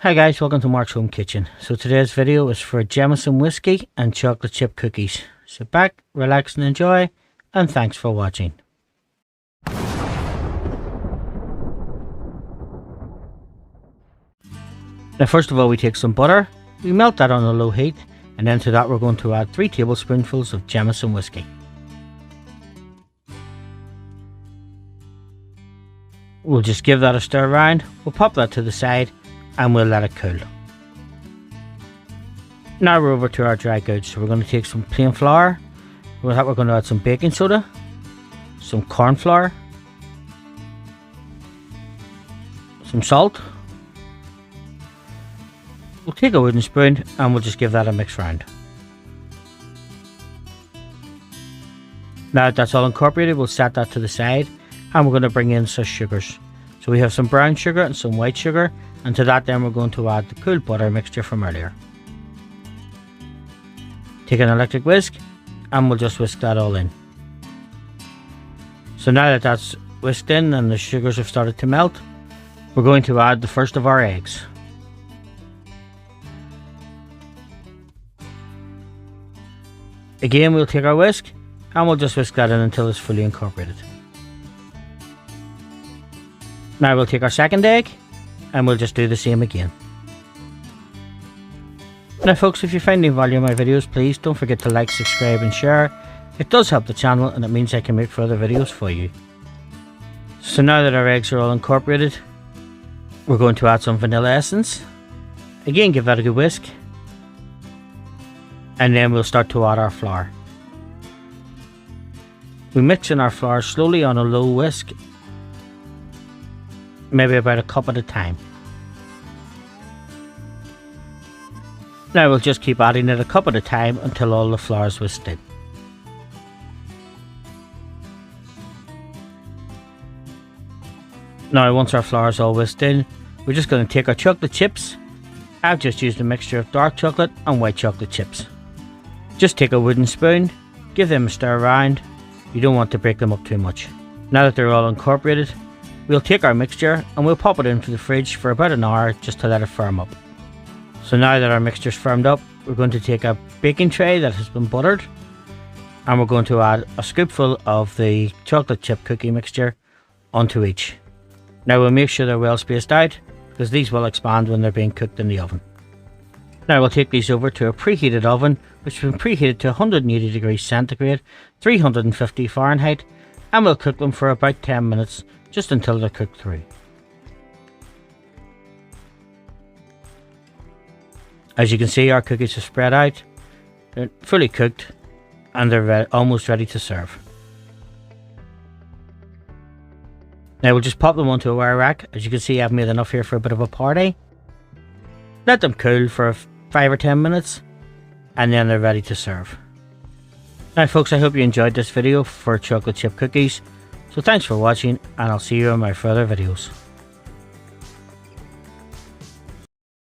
Hi guys, welcome to Mark's Home Kitchen. So today's video is for Jameson whiskey and chocolate chip cookies. Sit back, relax and enjoy, and thanks for watching. Now first of all, we take some butter, we melt that on a low heat, and then to that we're going to add 3 tablespoonfuls of Jameson whiskey. We'll just give that a stir around, we'll pop that to the side and we'll let it cool. Now we're over to our dry goods. So we're going to take some plain flour. With that we're going to add some baking soda, some corn flour, some salt. We'll take a wooden spoon and we'll just give that a mix round. Now that that's all incorporated, we'll set that to the side and we're going to bring in some sugars. So we have some brown sugar and some white sugar, and to that then we're going to add the cool butter mixture from earlier. Take an electric whisk and we'll just whisk that all in. So now that that's whisked in and the sugars have started to melt, we're going to add the first of our eggs. Again, we'll take our whisk and we'll just whisk that in until it's fully incorporated. Now we'll take our second egg and we'll just do the same again. Now folks, if you find any value in my videos, please don't forget to like, subscribe and share. It does help the channel and it means I can make further videos for you. So now that our eggs are all incorporated, we're going to add some vanilla essence. Again, give that a good whisk. And then we'll start to add our flour. We mix in our flour slowly on a low whisk, maybe about a cup at a time. Now we'll just keep adding it a cup at a time until all the flour is whisked in. Now once our flour is all whisked in, we're just going to take our chocolate chips. I've just used a mixture of dark chocolate and white chocolate chips. Just take a wooden spoon, give them a stir around. You don't want to break them up too much. Now that they're all incorporated, we'll take our mixture and we'll pop it into the fridge for about an hour just to let it firm up. So now that our mixture's firmed up, we're going to take a baking tray that has been buttered and we're going to add a scoopful of the chocolate chip cookie mixture onto each. Now we'll make sure they're well spaced out because these will expand when they're being cooked in the oven. Now we'll take these over to a preheated oven which has been preheated to 180 degrees centigrade, 350 Fahrenheit, and we'll cook them for about 10 minutes just until they're cooked through. As you can see, our cookies are spread out, they're fully cooked and they're almost ready to serve. Now we'll just pop them onto a wire rack. As you can see, I've made enough here for a bit of a party. Let them cool for 5 or 10 minutes and then they're ready to serve. Now folks, I hope you enjoyed this video for chocolate chip cookies. So thanks for watching and I'll see you in my further videos.